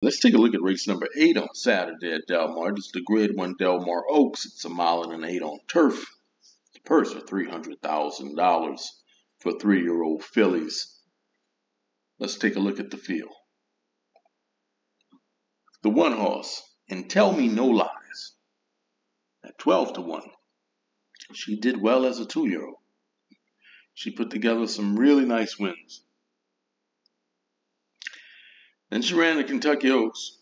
Let's take a look at race number 8 on Saturday at Del Mar. This is the Grade 1 Del Mar Oaks. It's a mile and 8 on turf. The purse for $300,000 for 3-year-old fillies. Let's take a look at the field. The 1 horse, and Tell Me No Lies, at 12-1. She did well as a 2-year-old. She put together some really nice wins. Then she ran the Kentucky Oaks.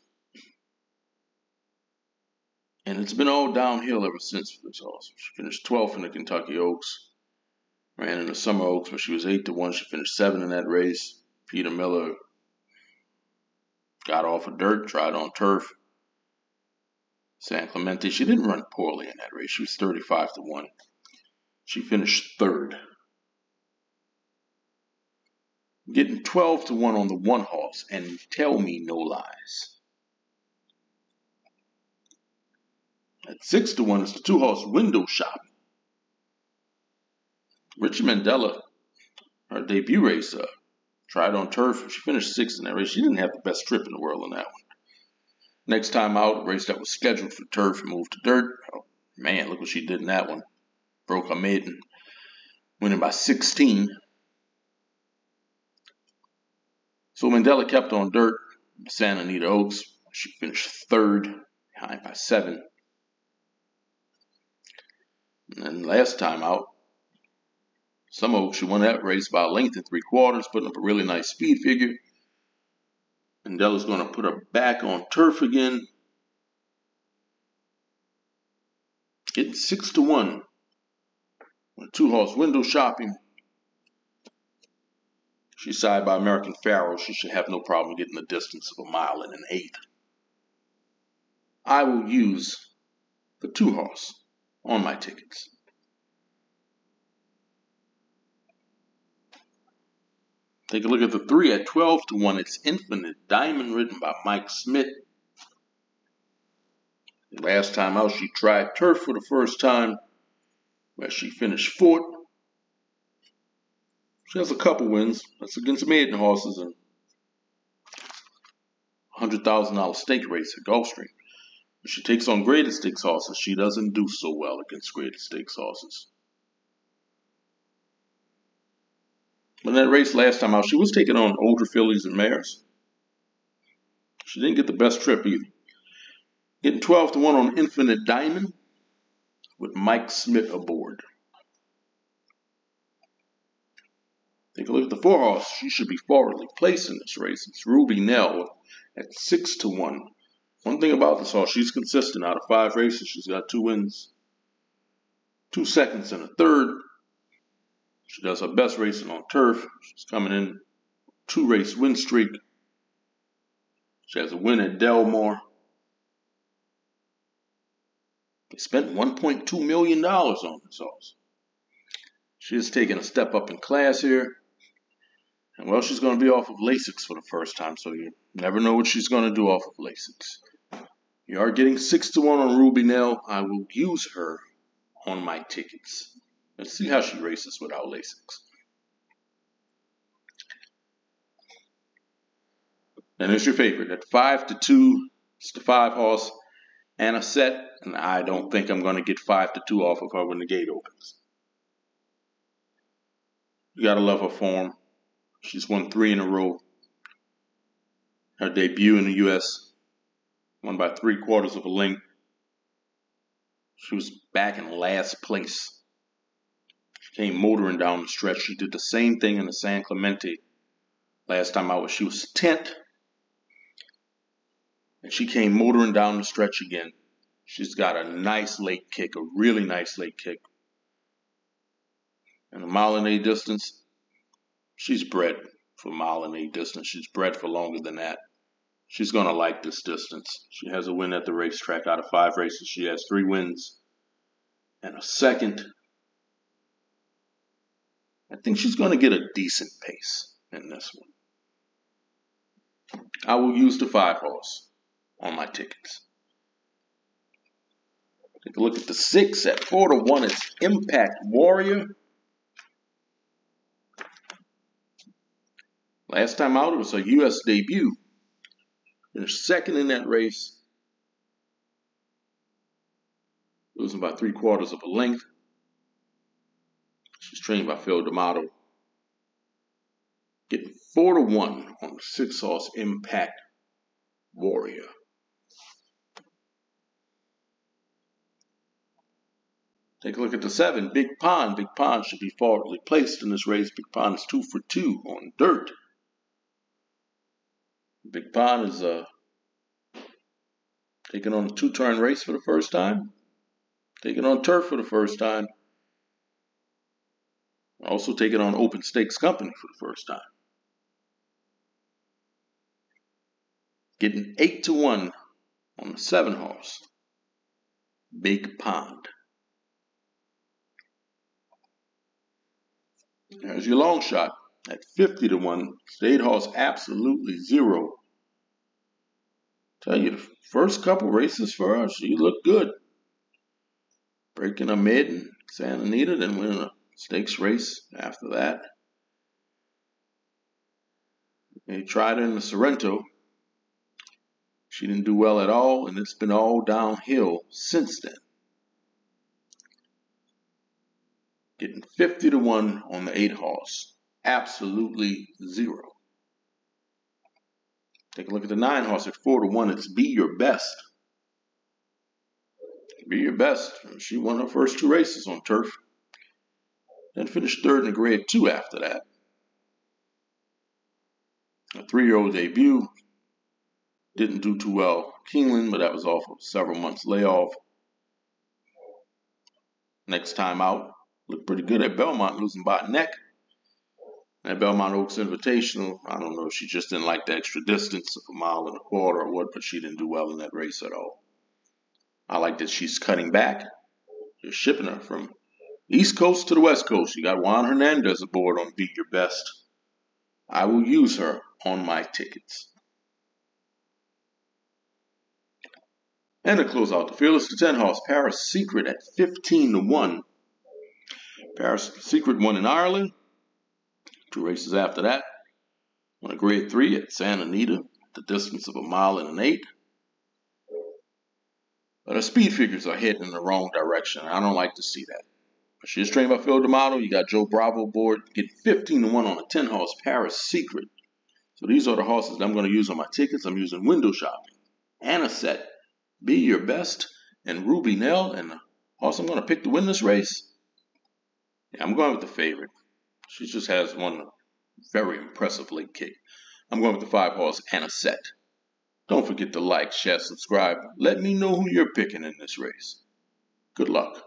And it's been all downhill ever since for this horse. She finished 12th in the Kentucky Oaks. Ran in the Summer Oaks when she was 8-1. She finished 7th in that race. Peter Miller got off of dirt, tried on turf. San Clemente, she didn't run poorly in that race. She was 35-1. She finished 3rd. Getting 12-1 on the 1 horse, and Tell Me No Lies. At 6-1, it's the 2 horse Window Shopping. Richie Mandella, her debut race, tried on turf. She finished 6th in that race. She didn't have the best trip in the world in that one. Next time out, a race that was scheduled for turf and moved to dirt. Oh, man, look what she did in that one. Broke her maiden, winning by 16. So Mandella kept on dirt. Santa Anita Oaks, she finished 3rd, behind by 7. And then last time out, some Oaks, she won that race by a length and 3/4, putting up a really nice speed figure. Mandella's going to put her back on turf again. Getting 6-1 on 2 horse Window Shopping. She's side by American Pharoah. She should have no problem getting the distance of 1 mile and 1/8. I will use the 2 horse on my tickets. Take a look at the 3 at 12-1. It's Infinite Diamond, ridden by Mike Smith. Last time out, she tried turf for the first time, where she finished 4th. She has a couple wins. That's against maiden horses and $100,000 stake race at Gulfstream. When she takes on graded stakes horses, she doesn't do so well against graded stakes horses. But in that race last time out, she was taking on older fillies and mares. She didn't get the best trip either. Getting 12-1 on Infinite Diamond with Mike Smith aboard. Take a look at the 4 horse. She should be forwardly placed in this race. It's Ruby Nell at 6-1. One thing about this horse, she's consistent. Out of 5 races, she's got 2 wins, 2 seconds, and a 3rd. She does her best racing on turf. She's coming in 2-race win streak. She has a win at Del Mar. They spent $1.2 million on this horse. She is taking a step up in class here. And well, she's going to be off of Lasix for the first time, so you never know what she's going to do off of Lasix. You are getting 6-1 on Ruby Nell. I will use her on my tickets. Let's see how she races without Lasix. And it's your favorite at 5-2. It's the 5 horse Anna Set, and I don't think I'm going to get 5-2 off of her when the gate opens. You gotta love her form. She's won 3 in a row. Her debut in the U.S. won by 3/4 of a length. She was back in last place. She came motoring down the stretch. She did the same thing in the San Clemente last time out. She was 10th. And she came motoring down the stretch again. She's got a nice late kick, a really nice late kick. And a 1 mile and 8 distance, she's bred for 1 mile and 8 distance. She's bred for longer than that. She's going to like this distance. She has a win at the racetrack. Out of 5 races, she has 3 wins and a 2nd. I think she's going to get a decent pace in this one. I will use the 5 horse on my tickets. Take a look at the 6 at 4-1. It's Impact Warrior. Last time out, it was a U.S. debut. Finished second in that race, losing by 3/4 of a length. She's trained by Phil D'Amato. Getting 4-1 on the 6-horse Impact Warrior. Take a look at the 7, Big Pond. Big Pond should be forwardly placed in this race. Big Pond is 2 for 2 on dirt. Big Pond is taking on a 2-turn race for the first time. Taking on turf for the first time. Also taking on Open Stakes Company for the first time. Getting 8-1 on the 7-horse Big Pond. There's your long shot at 50-1. State horse Absolutely Zero. Tell you, the first couple races for her, she looked good. Breaking a mid in Santa Anita, then winning a stakes race after that. They tried her in the Sorrento. She didn't do well at all, and it's been all downhill since then. Getting 50-1 on the 8-horse. Absolutely Zero. Take a look at the 9-horse at 4-1. It's Be Your Best. Be Your Best. She won her first 2 races on turf. Then finished 3rd in the grade 2 after that. A 3-year-old debut. Didn't do too well Keeneland, but that was off of several months layoff. Next time out, looked pretty good at Belmont, losing by a neck. At Belmont Oaks Invitational, I don't know if she just didn't like the extra distance of 1.25 miles or what, but she didn't do well in that race at all. I like that she's cutting back. They're shipping her from East Coast to the West Coast. You got Juan Hernandez aboard on Be Your Best. I will use her on my tickets. And to close out the field is the 10-horse Paris Secret at 15-1. Paris Secret won in Ireland. 2 races after that. Won a grade 3 at Santa Anita, the distance of 1.8 miles. But her speed figures are heading in the wrong direction. I don't like to see that. But she is trained by Phil D'Amato. You got Joe Bravo aboard. Getting 15-1 on the 10-horse Paris Secret. So these are the horses that I'm going to use on my tickets. I'm using Window Shopping, Anisette, Be Your Best, and Ruby Nell. And the horse I'm going to pick to win this race, yeah, I'm going with the favorite. She just has one very impressive late kick. I'm going with the 5-horse Anisette. Don't forget to like, share, subscribe. Let me know who you're picking in this race. Good luck.